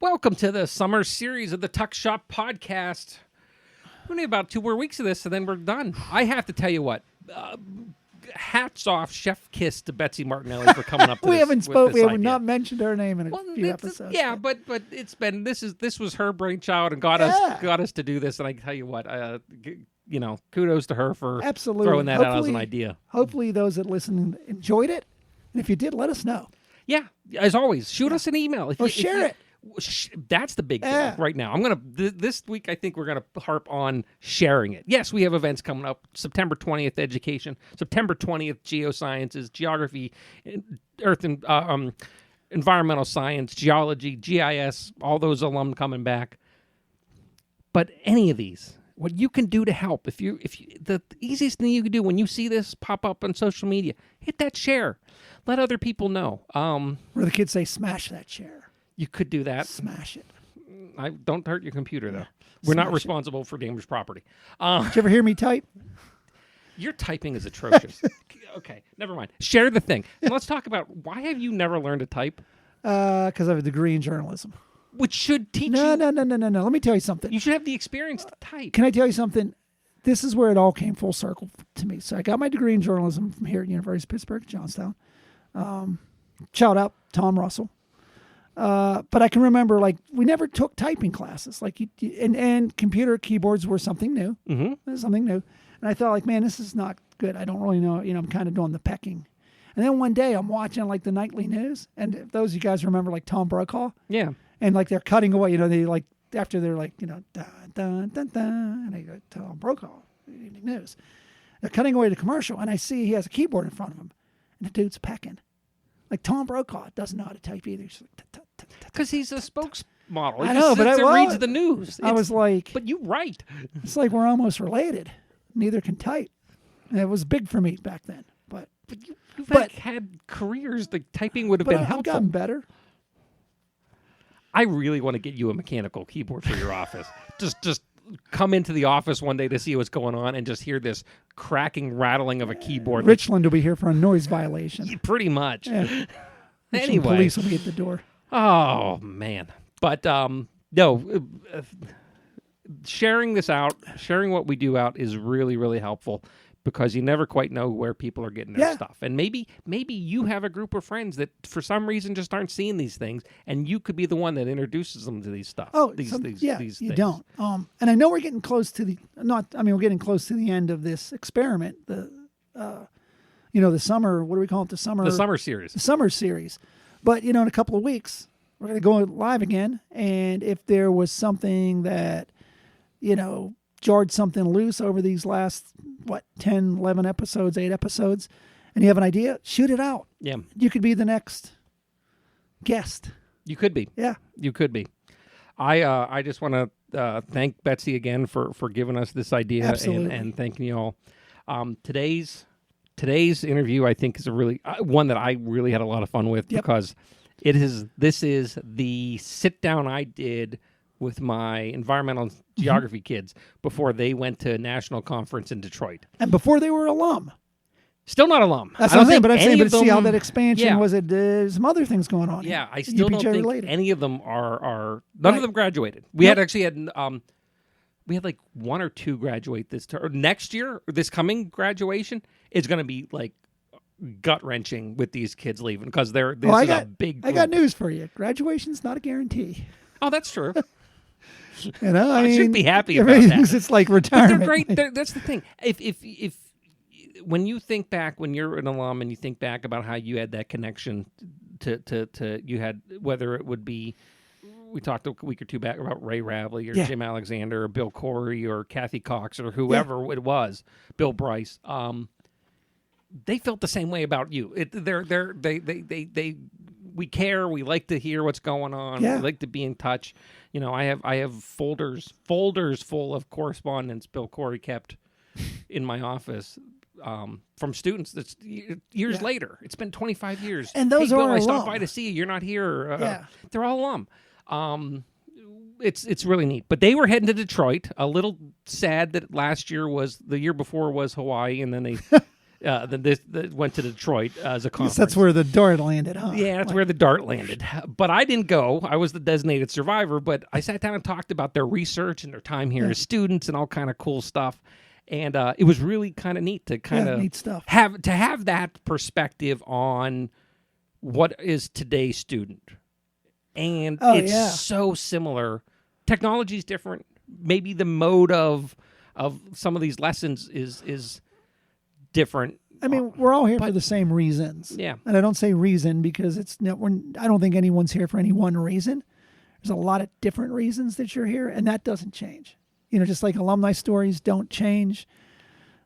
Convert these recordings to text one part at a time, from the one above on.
Welcome to the summer series of the Tuck Shop podcast. We need about 2 more weeks of this, and then we're done. I have to tell you what. Hats off, chef kiss to Betsy Martinelli for coming up to We this. haven't spoke. We have idea. not mentioned her name in a few episodes. Yeah, but it's been this was her brainchild and got us to do this. And I tell you what, kudos to her for absolutely throwing that out as an idea. Hopefully, those that listen enjoyed it, and if you did, let us know. Yeah, as always, shoot us an email Or share it. That's the big thing right now. I'm gonna this week. I think we're gonna harp on sharing it. Yes, we have events coming up. September 20th, education. September 20th, geosciences, geography, earth and environmental science, geology, GIS. All those alum coming back. But any of these, what you can do to help, if you the easiest thing you can do when you see this pop up on social media, hit that share. Let other people know. Where the kids say, "Smash that share." You could do that. Smash it. Don't hurt your computer, though. We're not responsible for damaged property. Did you ever hear me type? Your typing is atrocious. Okay, never mind. Share the thing. And let's talk about why have you never learned to type? Because I have a degree in journalism. Which should teach No. you. No. Let me tell you something. You should have the experience to type. Can I tell you something? This is where it all came full circle to me. So I got my degree in journalism from here at University of Pittsburgh, Johnstown. Shout out Tom Russell. But I can remember, we never took typing classes, and computer keyboards were something new. Mm-hmm. Something new. And I thought, man, this is not good. I don't really know. I'm kind of doing the pecking. And then one day I'm watching the nightly news, and if those of you guys remember Tom Brokaw, yeah, and they're cutting away. They after they're dun dun dun dun, and they go Tom Brokaw, evening news. They're cutting away the commercial, and I see he has a keyboard in front of him, and the dude's pecking. Tom Brokaw doesn't know how to type either. Because he's a spokesmodel. I know, but reads the news. I was like, but you write. It's like we're almost related. Neither can type. And it was big for me back then. But you've had careers. The typing would have been helpful. I've gotten better. I really want to get you a mechanical keyboard for your office. Just come into the office one day to see what's going on and just hear this cracking, rattling of a keyboard. Richland will be here for a noise violation. Pretty much. Yeah. Anyway. Police will be at the door. Oh, man. But, no, sharing this out, sharing what we do out is really, really helpful because you never quite know where people are getting their stuff. And maybe you have a group of friends that for some reason just aren't seeing these things, and you could be the one that introduces them to these stuff. These you things. Don't. And I know we're getting close to we're getting close to the end of this experiment. The summer, what do we call it? The summer series. The summer series. But, in a couple of weeks, we're going to go live again. And if there was something that, jarred something loose over these last, 10, 11 episodes, 8 episodes, and you have an idea, shoot it out. Yeah. You could be the next guest. You could be. Yeah. You could be. I just want to thank Betsy again for giving us this idea and thanking you all. Today's interview, I think, is a really one that I really had a lot of fun with because this is the sit down I did with my environmental geography kids before they went to a national conference in Detroit. And before they were alum. Still not alum. That's what I'm saying, but I'm saying, see how that expansion was. There's some other things going on. Yeah, I still don't think related. Any of them are none of them graduated. We had 1 or 2 graduate this term. Next year, this coming graduation is going to be gut wrenching with these kids leaving because this is a big group. I got news for you. Graduation's not a guarantee. Oh, that's true. I should be happy about that. It's like retirement. But they're great. That's the thing. If when you think back, when you're an alum and you think back about how you had that connection to you had, whether it would be, we talked a week or 2 back about Ray Ravley or Jim Alexander or Bill Corey or Kathy Cox or whoever it was, Bill Bryce. They felt the same way about you. We care. We like to hear what's going on. Yeah. We like to be in touch. I have folders full of correspondence Bill Corey kept in my office from students that's years later. It's been 25 years. And those Bill, are I alum. stopped by to see you. You're not here. They're all alum. It's really neat. But they were heading to Detroit. A little sad that the year before was Hawaii, and then went to Detroit as a conference. That's where the dart landed, huh? Yeah, that's where the dart landed. But I didn't go. I was the designated survivor, but I sat down and talked about their research and their time here as students and all kind of cool stuff. And it was really kind of neat to neat stuff. have that perspective on what is today's student. And it's so similar. Technology's different. Maybe the mode of some of these lessons is different. I mean, we're all here for the same reasons. Yeah. And I don't say reason because I don't think anyone's here for any one reason. There's a lot of different reasons that you're here, and that doesn't change. Just like alumni stories don't change.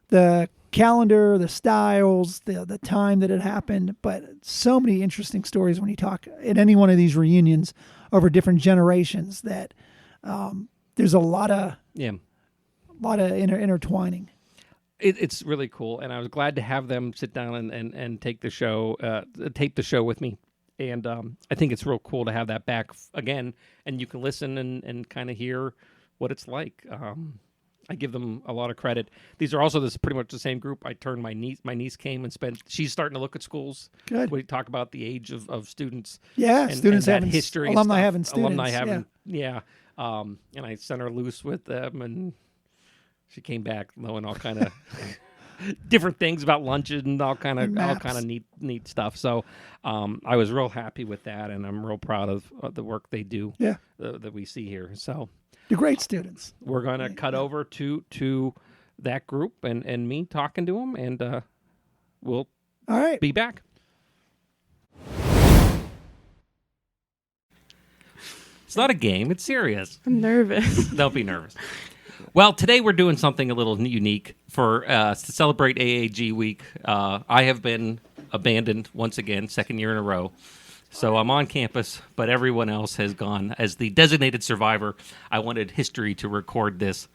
The calendar, the styles, the time that it happened, but so many interesting stories when you talk at any one of these reunions over different generations that there's a lot of intertwining. It's really cool, and I was glad to have them sit down and take the show, tape the show with me. And I think it's real cool to have that back again, and you can listen and kind of hear what it's like. I give them a lot of credit. These are also pretty much the same group. I turned my niece came and she's starting to look at schools. Good. We talk about the age of students. Yeah, students having history. Alumni having students. Alumni having, and I sent her loose with them, and she came back knowing all kind of different things about lunches and all kind of neat stuff. So I was real happy with that, and I'm real proud of the work they do. Yeah, that we see here. So they're great students. We're going to cut over to that group and me talking to them, and we'll be back. It's not a game. It's serious. I'm nervous. Don't be nervous. Well, today we're doing something a little unique to celebrate AAG week. I have been abandoned once again, second year in a row. So I'm on campus, but everyone else has gone. As the designated survivor, I wanted history to record this.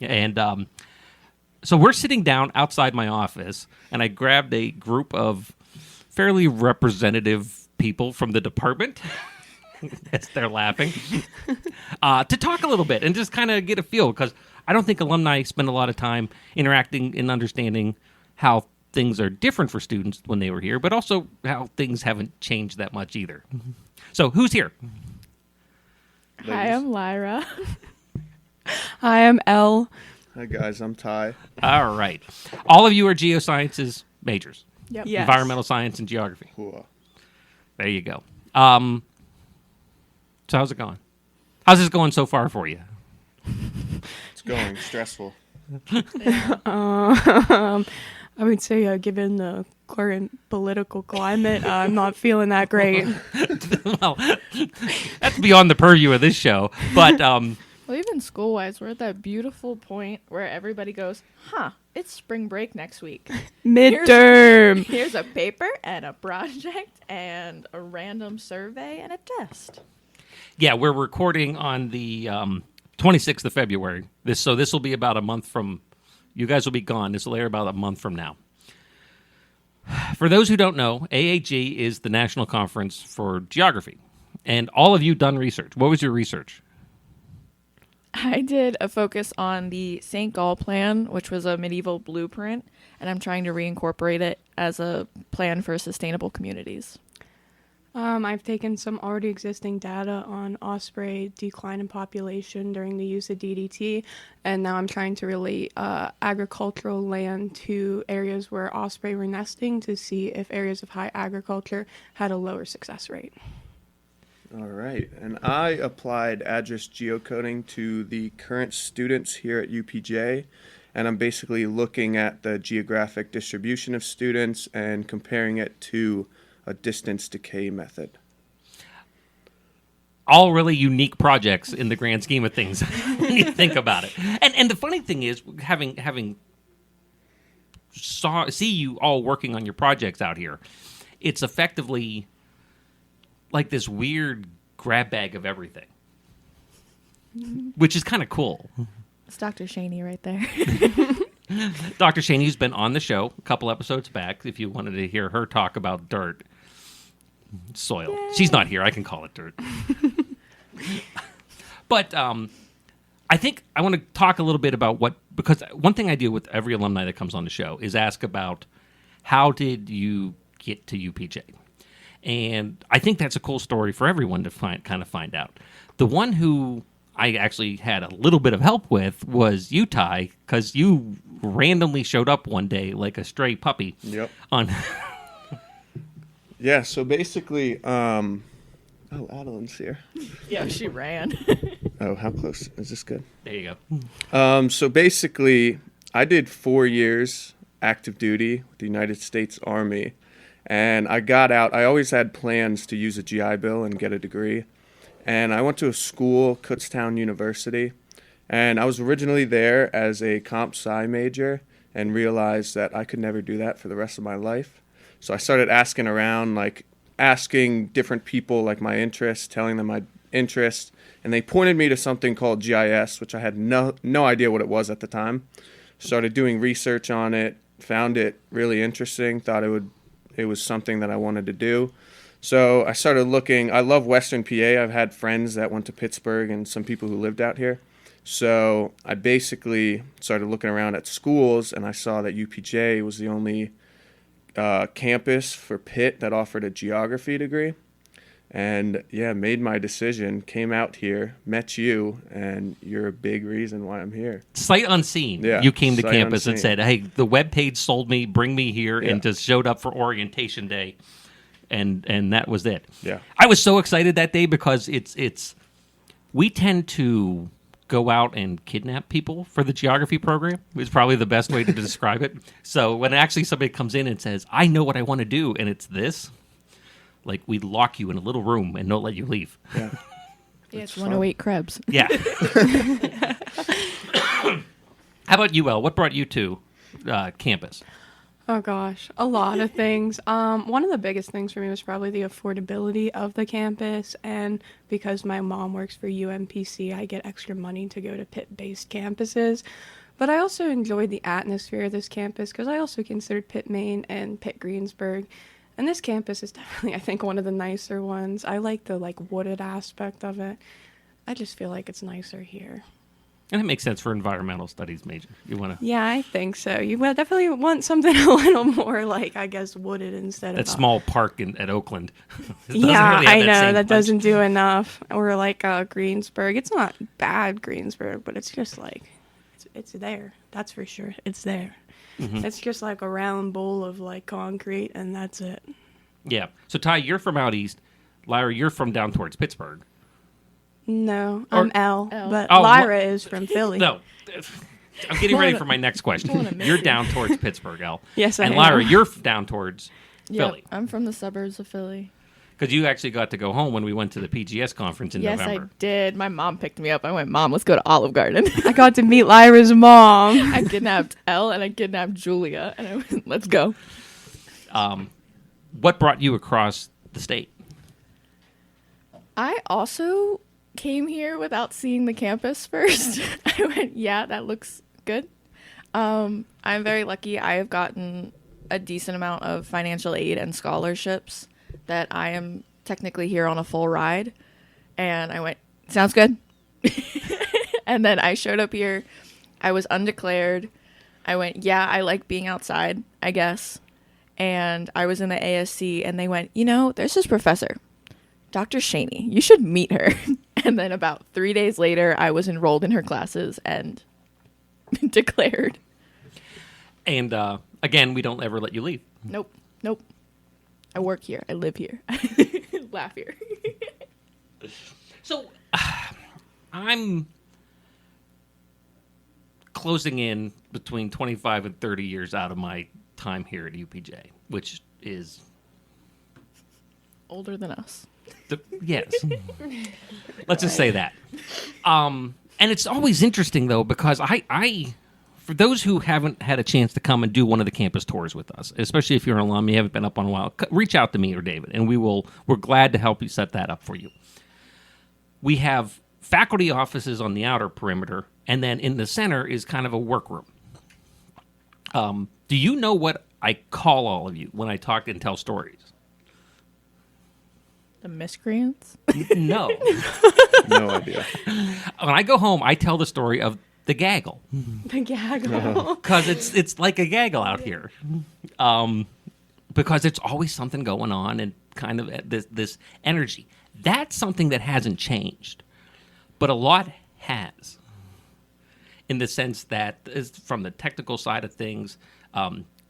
And so we're sitting down outside my office, and I grabbed a group of fairly representative people from the department. Yes, they're laughing. To talk a little bit and just kind of get a feel, because I don't think alumni spend a lot of time interacting and understanding how things are different for students when they were here, but also how things haven't changed that much either. So who's here? Hi, I'm Lyra. Hi, I'm Elle. Hi, guys. I'm Ty. All right. All of you are geosciences majors. Yep. Yes. Environmental science and geography. Cool. There you go. So how's it going? How's this going so far for you? It's going stressful. I would say, given the current political climate, I'm not feeling that great. Well, that's beyond the purview of this show. But well, even school-wise, we're at that beautiful point where everybody goes, it's spring break next week. Midterm. Here's a paper and a project and a random survey and a test. Yeah, we're recording on the 26th of February. This will be about a month from... You guys will be gone. This will air about a month from now. For those who don't know, AAG is the National Conference for Geography. And all of you done research. What was your research? I did a focus on the St. Gall plan, which was a medieval blueprint, and I'm trying to reincorporate it as a plan for sustainable communities. I've taken some already existing data on osprey decline in population during the use of DDT, and now I'm trying to relate agricultural land to areas where osprey were nesting to see if areas of high agriculture had a lower success rate. All right. And I applied address geocoding to the current students here at UPJ, and I'm basically looking at the geographic distribution of students and comparing it to a distance decay method. All really unique projects in the grand scheme of things when you think about it. And the funny thing is, having see you all working on your projects out here, it's effectively like this weird grab bag of everything, which is kind of cool. It's Dr. Shaney right there. Dr. Shaney, who's been on the show a couple episodes back, if you wanted to hear her talk about dirt. Soil. Yay. She's not here. I can call it dirt. But I think I want to talk a little bit about what because one thing I do with every alumni that comes on the show is ask about how did you get to UPJ? And I think that's a cool story for everyone to find out. The one who I actually had a little bit of help with was you, Ty, because you randomly showed up one day like a stray puppy. Yep. Yeah, so basically, Adeline's here. Yeah, she ran. Oh, how close? Is this good? there you go. So basically, I did 4 years active duty with the United States Army, and I got out. I always had plans to use a GI Bill and get a degree, and I went to a school, Kutztown University, and I was originally there as a comp sci major and realized that I could never do that for the rest of my life. So I started asking around, asking different people my interests, telling them my interests, and they pointed me to something called GIS, which I had no idea what it was at the time. Started doing research on it, found it really interesting, thought it was something that I wanted to do. So I started looking. I love Western PA. I've had friends that went to Pittsburgh and some people who lived out here. So I basically started looking around at schools, and I saw that UPJ was the only campus for Pitt that offered a geography degree. And made my decision, came out here, met you, and you're a big reason why I'm here. Sight unseen. Yeah, you came to sight campus unseen. and said, hey, the webpage sold me, bring me here, and just showed up for orientation day. And that was it. Yeah. I was so excited that day because we tend to go out and kidnap people for the geography program is probably the best way to describe it. So when actually somebody comes in and says, I know what I want to do, and it's this, we lock you in a little room and don't let you leave. Yeah. It's 108 Krebs. Yeah. How about you, Elle? What brought you to campus? Oh gosh, a lot of things. One of the biggest things for me was probably the affordability of the campus, and because my mom works for UMPC, I get extra money to go to Pitt-based campuses. But I also enjoyed the atmosphere of this campus because I also considered Pitt, Maine and Pitt Greensburg. And this campus is definitely, I think, one of the nicer ones. I like the wooded aspect of it. I just feel like it's nicer here. And it makes sense for environmental studies major. You want to? Yeah, I think so. You definitely want something a little more wooded instead of that small park at Oakland. Yeah, really I know that that doesn't do enough. Or Greensburg. It's not bad, Greensburg, but it's just it's there. That's for sure. It's there. Mm-hmm. It's just a round bowl of concrete, and that's it. Yeah. So Ty, you're from out east. Lyra, you're from down towards Pittsburgh. No, I'm L, but Oh, Lyra is from Philly. No. I'm getting ready for my next question. You're down towards Pittsburgh, Elle. Yes, I am. And Lyra, you're down towards Philly. I'm from the suburbs of Philly. Because you actually got to go home when we went to the PGS conference in November. Yes, I did. My mom picked me up. I went, Mom, let's go to Olive Garden. I got to meet Lyra's mom. I kidnapped Elle and I kidnapped Julia, and I went, let's go. What brought you across the state? I also came here without seeing the campus first. I went, yeah, that looks good. I'm very lucky. I have gotten a decent amount of financial aid and scholarships that I am technically here on a full ride. And I went, sounds good. And then I showed up here. I was undeclared. I went, yeah, I like being outside, I guess. And I was in the ASC, and they went, there's this professor, Dr. Shaney. You should meet her. And then about 3 days later, I was enrolled in her classes and declared. And again, we don't ever let you leave. Nope. I work here. I live here. Laugh here. So I'm closing in between 25 and 30 years out of my time here at UPJ, which is Older than us. Yes. Let's just say that. And it's always interesting, though, because I for those who haven't had a chance to come and do one of the campus tours with us, especially if you're an alum, you haven't been up on a while, reach out to me or David, and we're glad to help you set that up for you. We have faculty offices on the outer perimeter, and then in the center is kind of a workroom. Do you know what I call all of you when I talk and tell stories? The miscreants? No. No idea. When I go home, I tell the story of the Gaggle. The Gaggle. Because it's like a gaggle out here. Because it's always something going on and kind of this energy. That's something that hasn't changed. But a lot has. In the sense that from the technical side of things,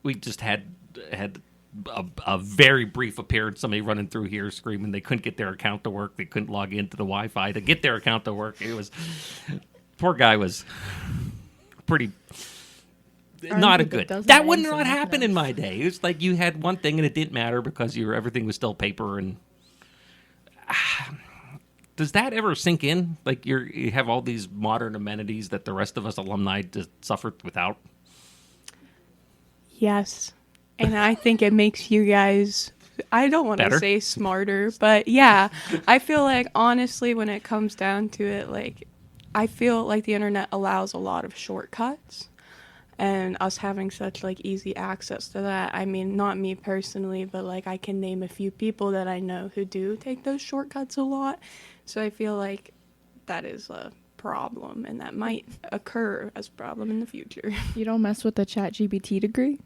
we just had a very brief appearance, somebody running through here screaming they couldn't get their account to work. They couldn't log into the Wi-Fi to get their account to work. It was... Poor guy was pretty... not a good... That would not happen in my day. It was like you had one thing and it didn't matter because everything was still paper and... Does that ever sink in? Like you have all these modern amenities that the rest of us alumni just suffered without? Yes. And I think it makes you guys, I don't want to Better? say smarter, but yeah, I feel like honestly when it comes down to it, like I feel like the internet allows a lot of shortcuts. And us having such like easy access to that, I mean, not me personally, but like I can name a few people that I know who do take those shortcuts a lot. So I feel like that is a problem and that might occur as a problem in the future. You don't mess with the ChatGPT degree?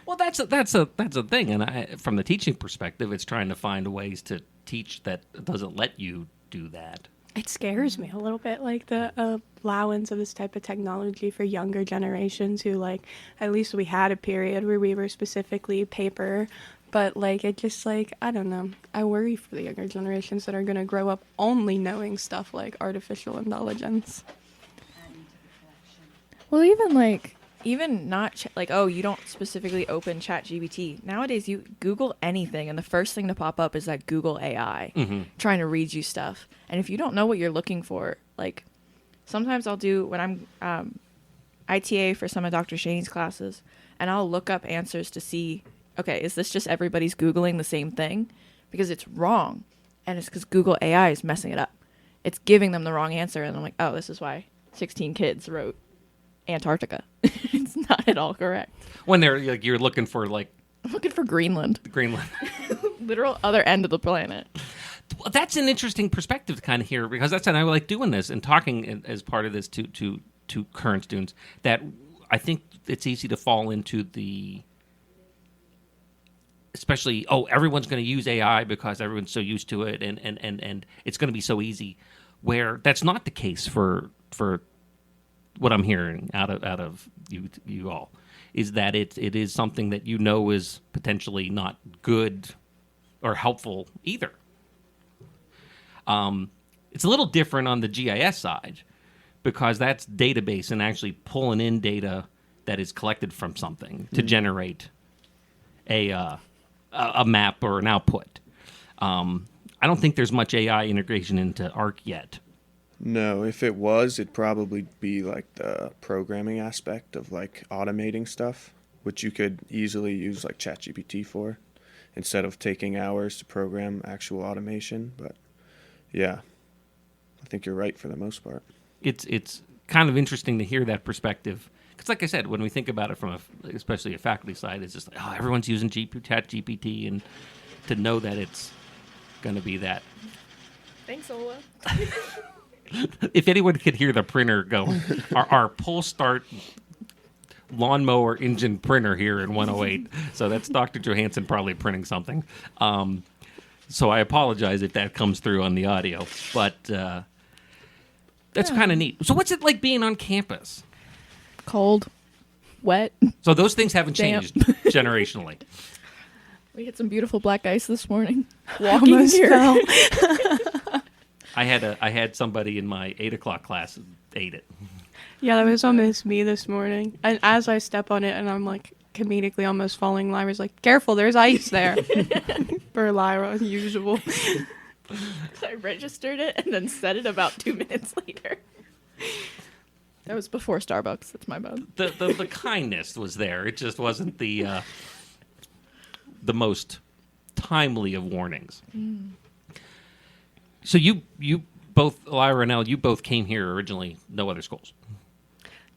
Well, that's a thing. And from the teaching perspective, it's trying to find ways to teach that doesn't let you do that. It scares me a little bit, like the allowance of this type of technology for younger generations who, like, at least we had a period where we were specifically paper, but, like, it just, like, I don't know. I worry for the younger generations that are going to grow up only knowing stuff like artificial intelligence. Well, even not oh, you don't specifically open ChatGPT. Nowadays, you Google anything, and the first thing to pop up is that Google AI trying to read you stuff. And if you don't know what you're looking for, like sometimes I'll do when I'm ITA for some of Dr. Shaney's classes, and I'll look up answers to see, okay, is this just everybody's Googling the same thing? Because it's wrong, and it's because Google AI is messing it up. It's giving them the wrong answer, and I'm like, oh, this is why 16 kids wrote Antarctica. It's not at all correct. When they're like, you're looking for I'm looking for Greenland. Literal other end of the planet. Well, that's an interesting perspective to kind of hear, because that's, and I like doing this and talking as part of this to current students, that I think it's easy to fall into the, especially, everyone's going to use AI because everyone's so used to it and it's going to be so easy, where that's not the case for what I'm hearing out of you all, is that it is something that is potentially not good or helpful either. It's a little different on the GIS side, because that's database and actually pulling in data that is collected from something to generate a map or an output. I don't think there's much AI integration into ARC yet. No, if it was, it'd probably be like the programming aspect of like automating stuff, which you could easily use like ChatGPT for, instead of taking hours to program actual automation. But yeah, I think you're right for the most part. It's kind of interesting to hear that perspective, because like I said, when we think about it from especially a faculty side, it's just like, everyone's using ChatGPT, and to know that it's going to be that. Thanks, Ola. If anyone could hear the printer go, our pull start lawnmower engine printer here in 108. So that's Dr. Johansson probably printing something. So I apologize if that comes through on the audio, but that's kind of neat. So what's it like being on campus? Cold, wet. So those things haven't changed generationally. We had some beautiful black ice this morning. Walking here. I had somebody in my 8 o'clock class ate it. Yeah, that was almost me this morning. And as I step on it and I'm like comedically almost falling, Lyra's like, careful, there's ice there. For Lyra, as usual. I registered it and then said it about 2 minutes later. That was before Starbucks. That's my bad. The kindness was there. It just wasn't the most timely of warnings. So you both, Lyra and Elle, you both came here originally, no other schools.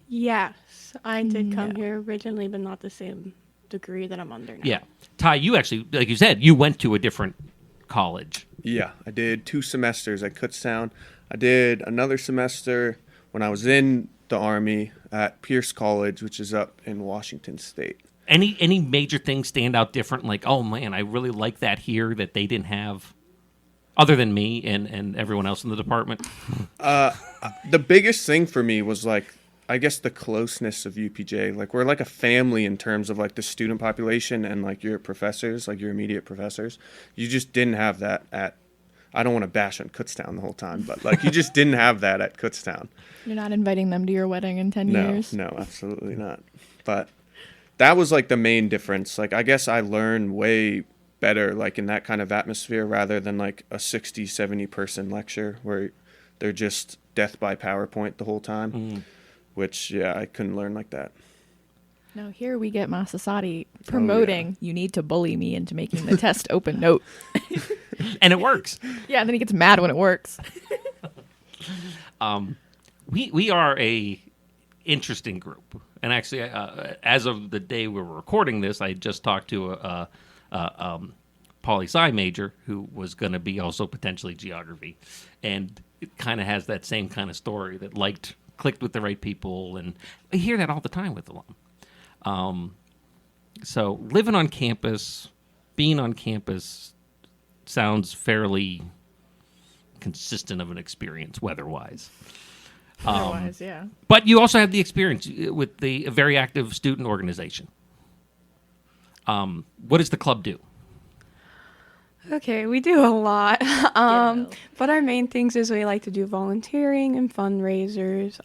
Yes, I did come here originally, but not the same degree that I'm under now. Yeah. Ty, you actually, like you said, you went to a different college. Yeah, I did 2 semesters at Kutztown. I did another semester when I was in the Army at Pierce College, which is up in Washington State. Any major things stand out different? Like, oh man, I really like that here that they didn't have, other than me and everyone else in the department? The biggest thing for me was like, I guess the closeness of UPJ. Like, we're like a family in terms of like the student population and like your professors, like your immediate professors. You just didn't have that at, I don't want to bash on Kutztown the whole time, but like you just didn't have that at Kutztown. You're not inviting them to your wedding in 10 years? No, absolutely not. But that was like the main difference. Like, I guess I learned way better like in that kind of atmosphere rather than like a 60, 70 person lecture where they're just death by PowerPoint the whole time, which, yeah, I couldn't learn like that. No, here we get Masasati promoting, you need to bully me into making the test open note. And it works. Yeah, and then he gets mad when it works. We are a interesting group. And actually, as of the day we were recording this, I just talked to a poli-sci major who was going to be also potentially geography. And it kind of has that same kind of story that clicked with the right people. And I hear that all the time with alum. So living on campus, being on campus sounds fairly consistent of an experience weather-wise. Otherwise, yeah. But you also have the experience with the very active student organization. What does the club do? Okay, we do a lot. But our main things is we like to do volunteering and fundraisers.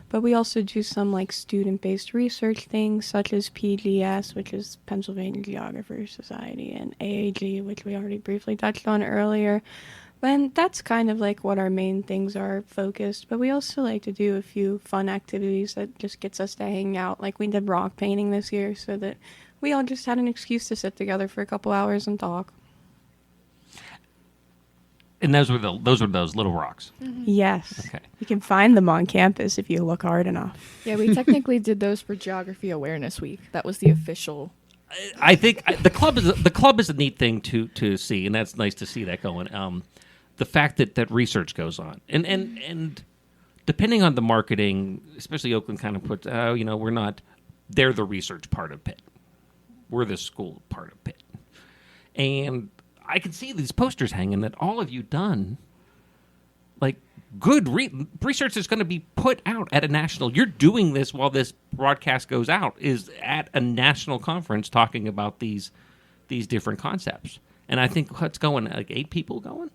But we also do some like student-based research things such as PGS, which is Pennsylvania Geographers Society, and AAG, which we already briefly touched on earlier. And that's kind of like what our main things are focused. But we also like to do a few fun activities that just gets us to hang out. Like we did rock painting this year so that we all just had an excuse to sit together for a couple hours and talk. And those were those little rocks. Mm-hmm. Yes. Okay. You can find them on campus if you look hard enough. Yeah, we technically did those for Geography Awareness Week. That was the official. I think the club is a neat thing to see, and that's nice to see that going. The fact that research goes on, and depending on the marketing, especially Oakland kind of puts, we're not. They're the research part of Pitt. We're the school part of Pitt, and I can see these posters hanging that all of you done, like good research is going to be put out at a national. You're doing this while this broadcast goes out is at a national conference talking about these different concepts. And I think what's going like 8 people going?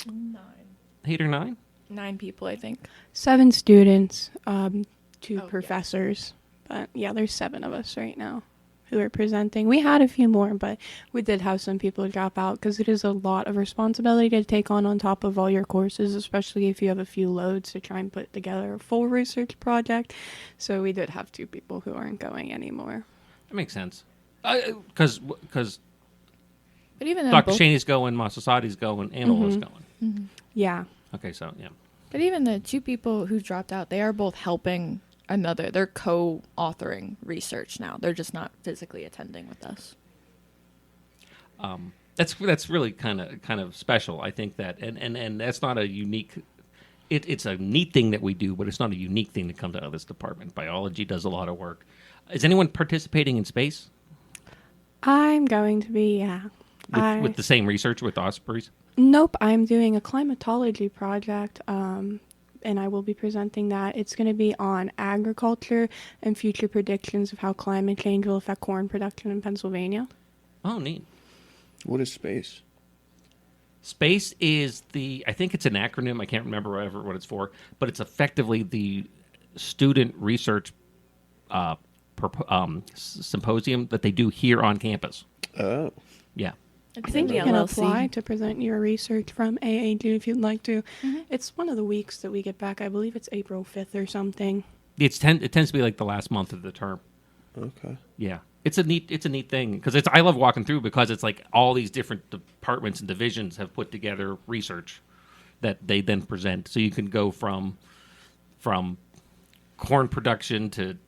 9. 8 or 9? 9 people, I think. 7 students, 2 professors. Yeah. But yeah, there's 7 of us right now who are presenting. We had a few more, but we did have some people drop out because it is a lot of responsibility to take on top of all your courses, especially if you have a few loads to try and put together a full research project. So we did have 2 people who aren't going anymore. That makes sense. Because But even Dr. Cheney's going, Masasati's going, Amela's going. Mm-hmm. Yeah. Okay, so yeah. But even the 2 people who dropped out, they are both helping another. They're co-authoring research now. They're just not physically attending with us. That's really kind of special. I think that, and that's not a unique. It's a neat thing that we do, but it's not a unique thing to come to this department. Biology does a lot of work. Is anyone participating in space? I'm going to be, yeah. With the same research with Ospreys? Nope, I'm doing a climatology project, and I will be presenting that. It's going to be on agriculture and future predictions of how climate change will affect corn production in Pennsylvania. Oh, neat. What is space? Space is I think it's an acronym, I can't remember what it's for, but it's effectively the student research symposium that they do here on campus. Oh. Yeah. I think you can apply to present your research from AAG if you'd like to. Mm-hmm. It's one of the weeks that we get back. I believe it's April 5th or something. It tends to be like the last month of the term. Okay. Yeah. It's a neat thing because I love walking through because it's like all these different departments and divisions have put together research that they then present. So you can go from corn production to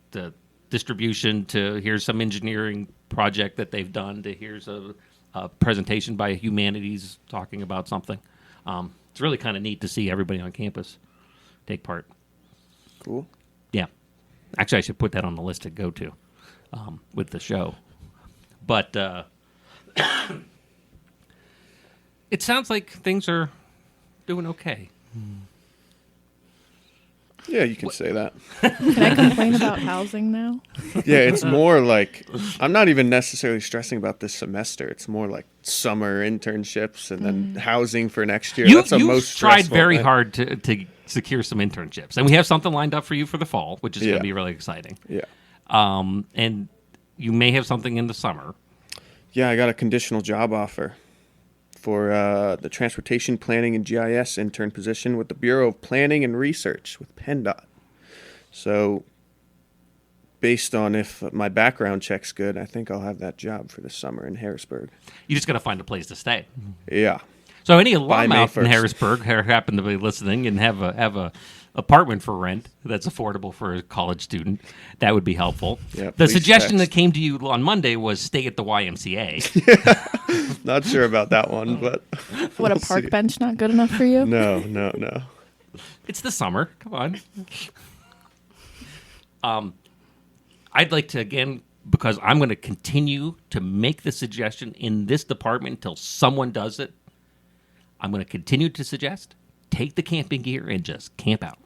distribution to here's some engineering project that they've done to here's a presentation by humanities talking about something. It's really kind of neat to see everybody on campus take part. Cool. Yeah. Actually, I should put that on the list to go to with the show. But it sounds like things are doing okay. Yeah, you can say that. Can I complain about housing now? Yeah, it's more like I'm not even necessarily stressing about this semester. It's more like summer internships and then housing for next year. That's the most tried stressful very thing. hard to secure some internships, and we have something lined up for you for the fall, which is going to be really exciting. Yeah. And you may have something in the summer. Yeah, I got a conditional job offer for the Transportation Planning and GIS intern position with the Bureau of Planning and Research with PennDOT. So based on if my background check's good, I think I'll have that job for the summer in Harrisburg. You just got to find a place to stay. Yeah. So any alum May out in 1st. Harrisburg who happen to be listening and have a apartment for rent that's affordable for a college student, that would be helpful. Yeah, The please suggestion text. that came to you on Monday was stay at the YMCA. Not sure about that one, but What, a we'll park see. bench not good enough for you? No. It's the summer. Come on. I'd like to, again, because I'm going to continue to make the suggestion in this department until someone does it, I'm going to continue to suggest take the camping gear and just camp out.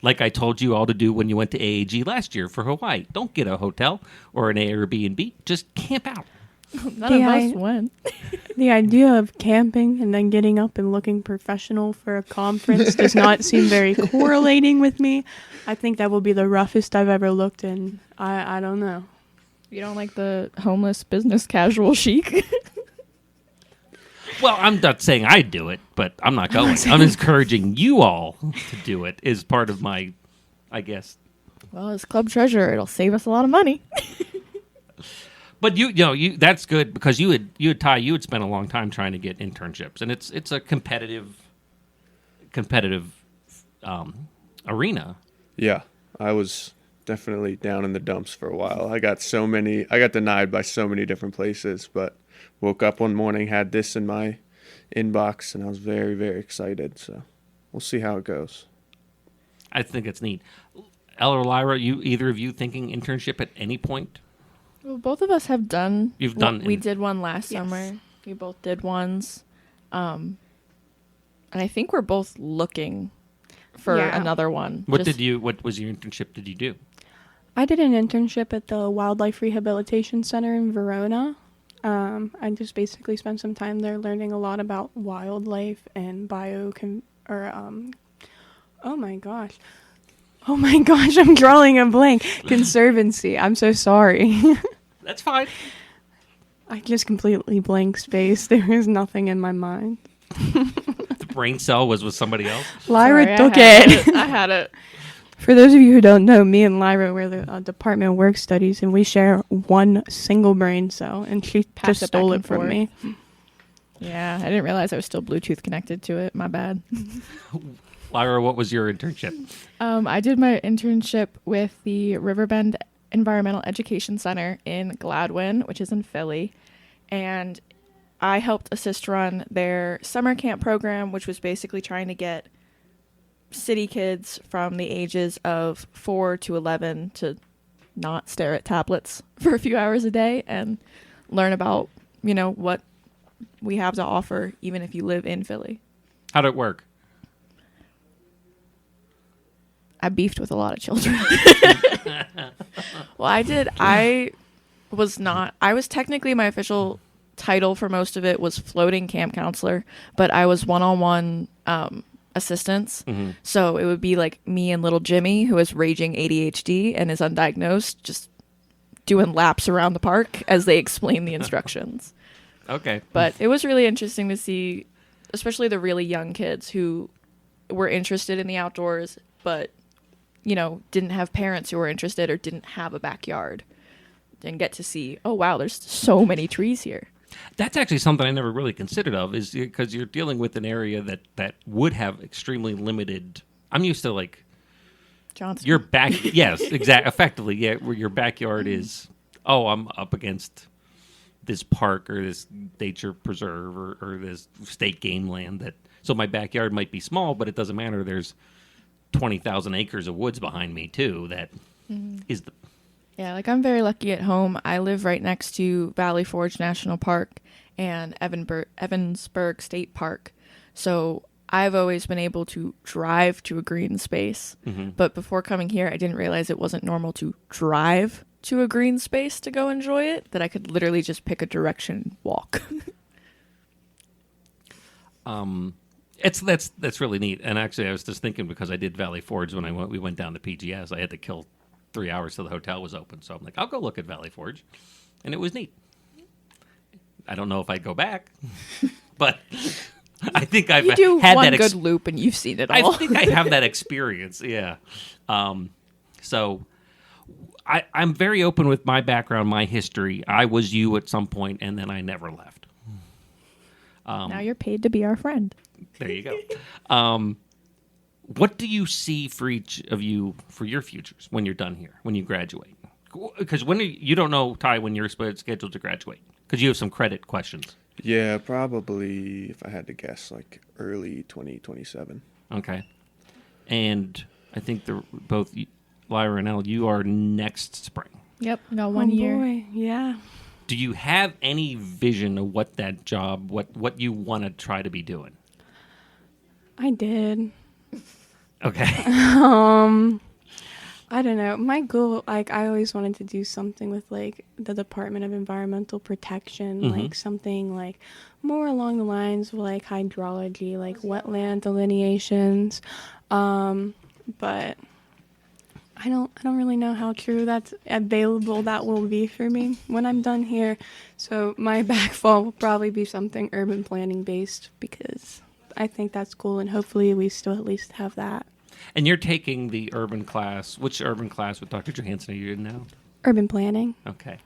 Like I told you all to do when you went to AAG last year for Hawaii. Don't get a hotel or an Airbnb. Just camp out. None of us went. The idea of camping and then getting up and looking professional for a conference does not seem very correlating with me. I think that will be the roughest I've ever looked, and I don't know. You don't like the homeless business casual chic? Well, I'm not saying I'd do it, but I'm not going. I'm encouraging you all to do it as part of my, I guess. Well, as club treasurer, it'll save us a lot of money. But you know, that's good because you had Ty, you had spent a long time trying to get internships, and it's a competitive arena. Yeah, I was definitely down in the dumps for a while. I got denied by so many different places, but woke up one morning, had this in my inbox, and I was very, very excited. So we'll see how it goes. I think it's neat. Ella or Lyra, either of you thinking internship at any point? Well, both of us have done. You've done. We did one last Yes. summer. We both did ones. And I think we're both looking for Yeah. another one. What was your internship did you do? I did an internship at the Wildlife Rehabilitation Center in Verona. I just basically spent some time there learning a lot about wildlife and oh my gosh, I'm drawing a blank. Conservancy. I'm so sorry. That's fine. I just completely blank space. There is nothing in my mind. The brain cell was with somebody else. Lyra Sorry, took I had it. I had it. For those of you who don't know, me and Lyra were the Department of Work Studies, and we share one single brain cell, and she Pass just it stole back it and from forth. me. Yeah, I didn't realize I was still Bluetooth connected to it. My bad. Lyra, what was your internship? I did my internship with the Riverbend Environmental Education Center in Gladwin, which is in Philly. And I helped assist run their summer camp program, which was basically trying to get city kids from the ages of 4 to 11 to not stare at tablets for a few hours a day and learn about, what we have to offer, even if you live in Philly. How did it work? I beefed with a lot of children. Well, I was technically, my official title for most of it was floating camp counselor, but I was one-on-one assistance. Mm-hmm. So it would be like me and little Jimmy, who has raging ADHD and is undiagnosed, just doing laps around the park as they explain the instructions. Okay. But it was really interesting to see, especially the really young kids who were interested in the outdoors, but, didn't have parents who were interested or didn't have a backyard, and get to see, oh, wow, there's so many trees here. That's actually something I never really considered of, is because you're dealing with an area that would have extremely limited. I'm used to like Johnson. your back. Yes, exactly. Effectively, yeah, where your backyard is. Oh, I'm up against this park or this nature preserve or this state game land. So my backyard might be small, but it doesn't matter. There's 20,000 acres of woods behind me too. That is the. Yeah, like I'm very lucky at home. I live right next to Valley Forge National Park and Evansburg State Park. So I've always been able to drive to a green space. But before coming here, I didn't realize it wasn't normal to drive to a green space to go enjoy it, that I could literally just pick a direction and walk. That's really neat. And actually, I was just thinking, because I did Valley Forge when we went down to PGS, I had to kill 3 hours till the hotel was open. So I'm like, I'll go look at Valley Forge, and it was neat. I don't know if I'd go back, but I think I've you do had one that good loop and you've seen it all. I think I have that experience. Yeah. So I'm very open with my background, my history. I was you at some point, and then I never left. Now you're paid to be our friend. There you go. What do you see for each of you for your futures when you're done here, when you graduate? Because you don't know, Ty, when you're scheduled to graduate, because you have some credit questions. Yeah, probably, if I had to guess, like early 2027. Okay. And I think both Lyra and Elle, you are next spring. Yep, got 1 year. Boy. Yeah. Do you have any vision of what that job, what you want to try to be doing? I did. Okay. I don't know. My goal, like, I always wanted to do something with, like, the Department of Environmental Protection, like, something, like, more along the lines of, like, hydrology, like, wetland delineations. But I don't really know how true that's available that will be for me when I'm done here. So my backfall will probably be something urban planning based, because I think that's cool, and hopefully we still at least have that. And you're taking the urban class. Which urban class with Dr. Johansson are you in now? Urban planning. Okay.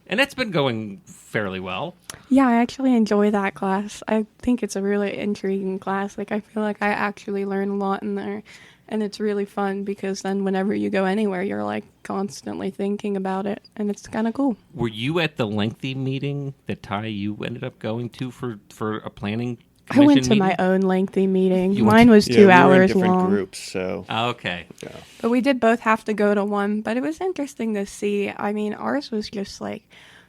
And that's been going fairly well. Yeah, I actually enjoy that class. I think it's a really intriguing class. Like, I feel like I actually learn a lot in there. And it's really fun, because then whenever you go anywhere, you're, like, constantly thinking about it. And it's kind of cool. Were you at the lengthy meeting that, Ty, you ended up going to for a planning I went to meeting? my own lengthy meeting. Mine was 2 hours we were in different long. groups, so. Okay. Yeah. But we did both have to go to one. But it was interesting to see. I mean, ours was just, like,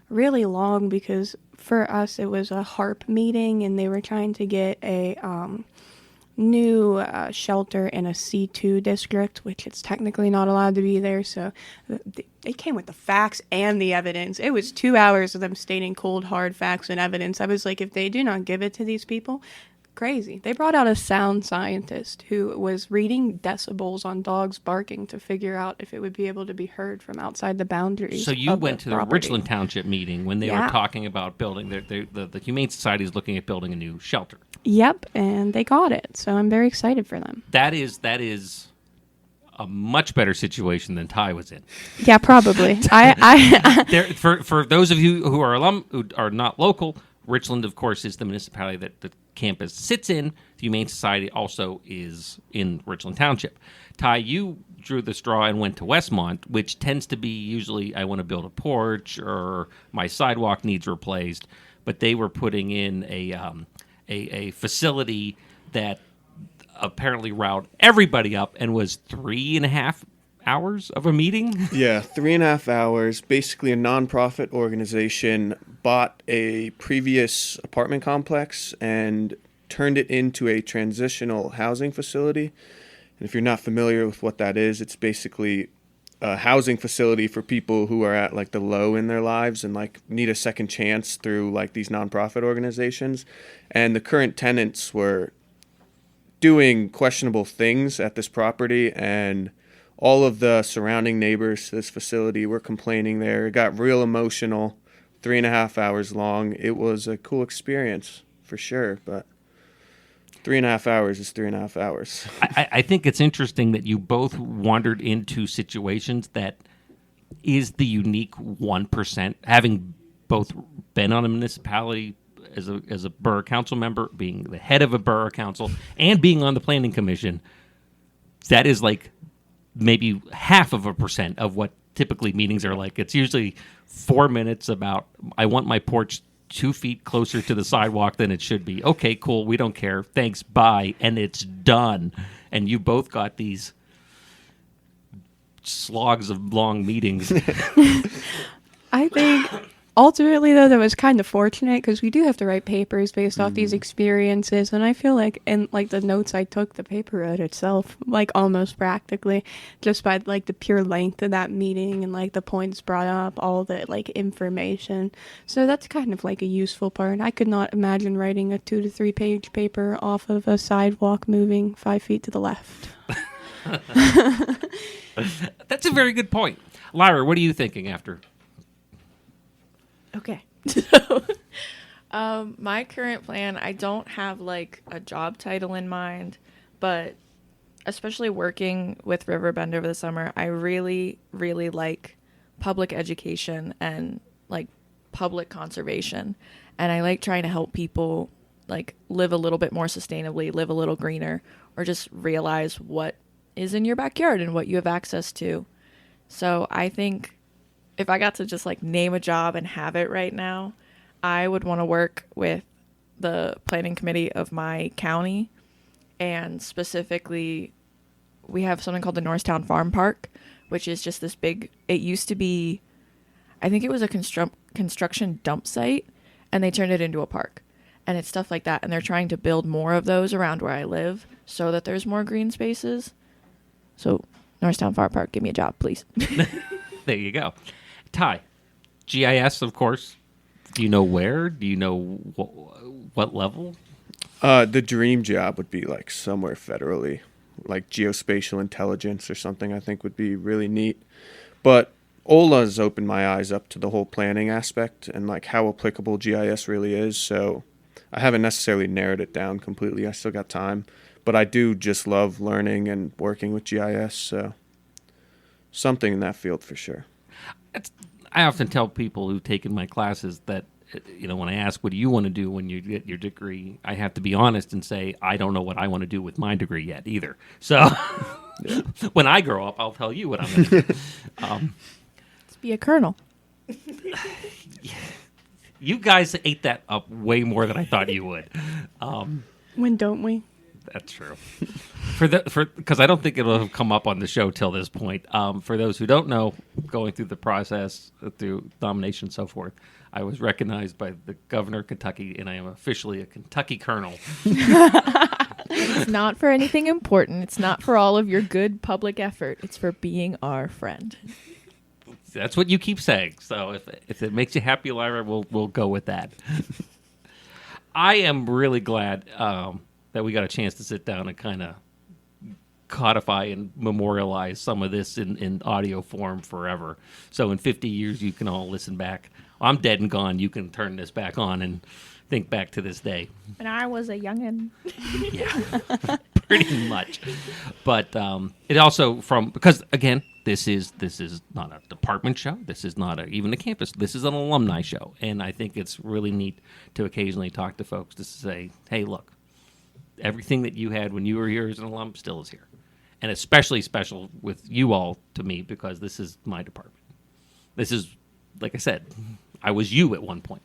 really long, because for us it was a HARP meeting, and they were trying to get a new shelter in a C2 district, which it's technically not allowed to be there. So they came with the facts and the evidence. It was 2 hours of them stating cold, hard facts and evidence. I was like, if they do not give it to these people, crazy. They brought out a sound scientist who was reading decibels on dogs barking to figure out if it would be able to be heard from outside the boundaries. So you of went to the property. Richland Township meeting when they were talking about building, the Humane Society is looking at building a new shelter. Yep, and they got it. So I'm very excited for them. That is a much better situation than Ty was in. Yeah, probably. For those of you who are not local, Richland, of course, is the municipality that the campus sits in. The Humane Society also is in Richland Township. Ty, you drew the straw and went to Westmont, which tends to be usually, I want to build a porch or my sidewalk needs replaced. But they were putting in a facility that apparently riled everybody up and was 3.5 hours of a meeting. Yeah, 3.5 hours. Basically, a nonprofit organization bought a previous apartment complex and turned it into a transitional housing facility. And if you're not familiar with what that is, it's basically a housing facility for people who are at, like, the low in their lives and, like, need a second chance through, like, these nonprofit organizations. And the current tenants were doing questionable things at this property, and all of the surrounding neighbors to this facility were complaining there. It got real emotional, 3.5 hours long. It was a cool experience for sure, but 3.5 hours is 3.5 hours. I think it's interesting that you both wandered into situations that is the unique 1%, having both been on a municipality as a borough council member, being the head of a borough council, and being on the planning commission. That is like maybe 0.5% of what typically meetings are like. It's usually 4 minutes about, I want my porch 2 feet closer to the sidewalk than it should be. Okay, cool. We don't care. Thanks. Bye. And it's done. And you both got these slogs of long meetings. I think ultimately, though, that was kind of fortunate because we do have to write papers based off these experiences. And I feel like in like the notes I took, the paper wrote itself, like almost practically, just by like the pure length of that meeting and like the points brought up, all the like information. So that's kind of like a useful part. I could not imagine writing a 2 to 3 page paper off of a sidewalk moving 5 feet to the left. That's a very good point. Lyra, what are you thinking after? Okay. So, my current plan, I don't have like a job title in mind, but especially working with Riverbend over the summer, I really, really like public education and like public conservation. And I like trying to help people like live a little bit more sustainably, live a little greener, or just realize what is in your backyard and what you have access to. So I think if I got to just like name a job and have it right now, I would want to work with the planning committee of my county. And specifically, we have something called the Norristown Farm Park, which is just this big, it used to be, I think it was a construction dump site, and they turned it into a park. And it's stuff like that. And they're trying to build more of those around where I live so that there's more green spaces. So Norristown Farm Park, give me a job, please. There you go. Ty, GIS, of course. Do you know where? Do you know what level? The dream job would be like somewhere federally, like geospatial intelligence or something. I think would be really neat. But Ola's opened my eyes up to the whole planning aspect and like how applicable GIS really is. So I haven't necessarily narrowed it down completely. I still got time, but I do just love learning and working with GIS. So something in that field for sure. I often tell people who've taken my classes that, when I ask, what do you want to do when you get your degree, I have to be honest and say, I don't know what I want to do with my degree yet either. So when I grow up, I'll tell you what I'm going to do. Let's be a colonel. You guys ate that up way more than I thought you would. When don't we? That's true. Because I don't think it'll have come up on the show till this point. For those who don't know, going through the process, through nomination and so forth, I was recognized by the governor of Kentucky, and I am officially a Kentucky colonel. It's not for anything important. It's not for all of your good public effort. It's for being our friend. That's what you keep saying. So if it makes you happy, Lyra, we'll go with that. I am really glad that we got a chance to sit down and kind of codify and memorialize some of this in audio form forever. So in 50 years, you can all listen back. I'm dead and gone. You can turn this back on and think back to this day. And I was a youngin'. Yeah, pretty much. But it also because again, this is not a department show. This is not even a campus. This is an alumni show. And I think it's really neat to occasionally talk to folks to say, hey, look, everything that you had when you were here as an alum still is here. And especially special with you all to me because this is my department. This is, like I said, I was you at one point.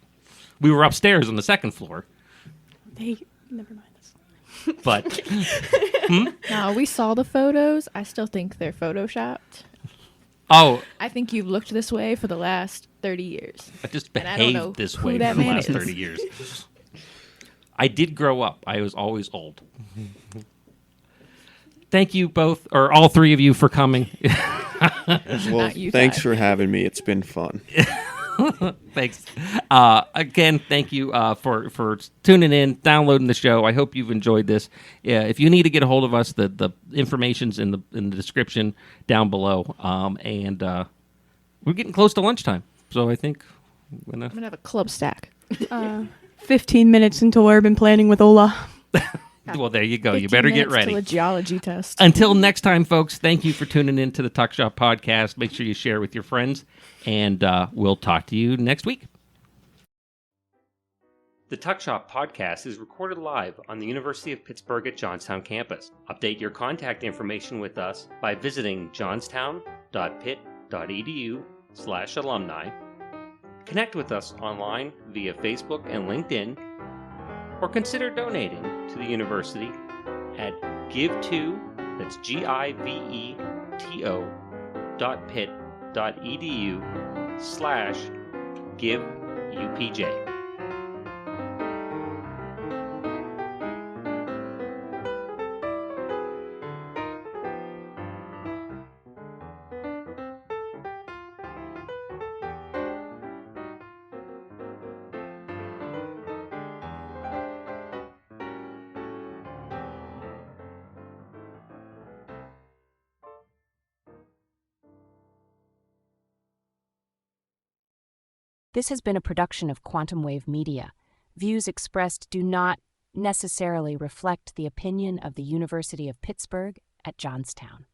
We were upstairs on the second floor. Never mind this. But No, we saw the photos. I still think they're photoshopped. Oh. I think you've looked this way for the last 30 years. I just behaved this way for the last 30 years. I did grow up. I was always old. Thank you both, or all three of you, for coming. Well, thanks for having me. It's been fun. Thanks. Again, thank you for tuning in, downloading the show. I hope you've enjoyed this. If you need to get a hold of us, the information's in the description down below. And we're getting close to lunchtime, so I think I'm gonna have a club stack. 15 minutes until urban planning with Ola. Well, there you go. You better get ready. Till a geology test. Until next time, folks, thank you for tuning in to the Tuck Shop Podcast. Make sure you share with your friends, and we'll talk to you next week. The Tuck Shop Podcast is recorded live on the University of Pittsburgh at Johnstown campus. Update your contact information with us by visiting johnstown.pitt.edu. give2.edu/alumni, connect with us online via Facebook and LinkedIn, or consider donating to the university at give2, that's giveto.pitt.edu/giveupj. This has been a production of Quantum Wave Media. Views expressed do not necessarily reflect the opinion of the University of Pittsburgh at Johnstown.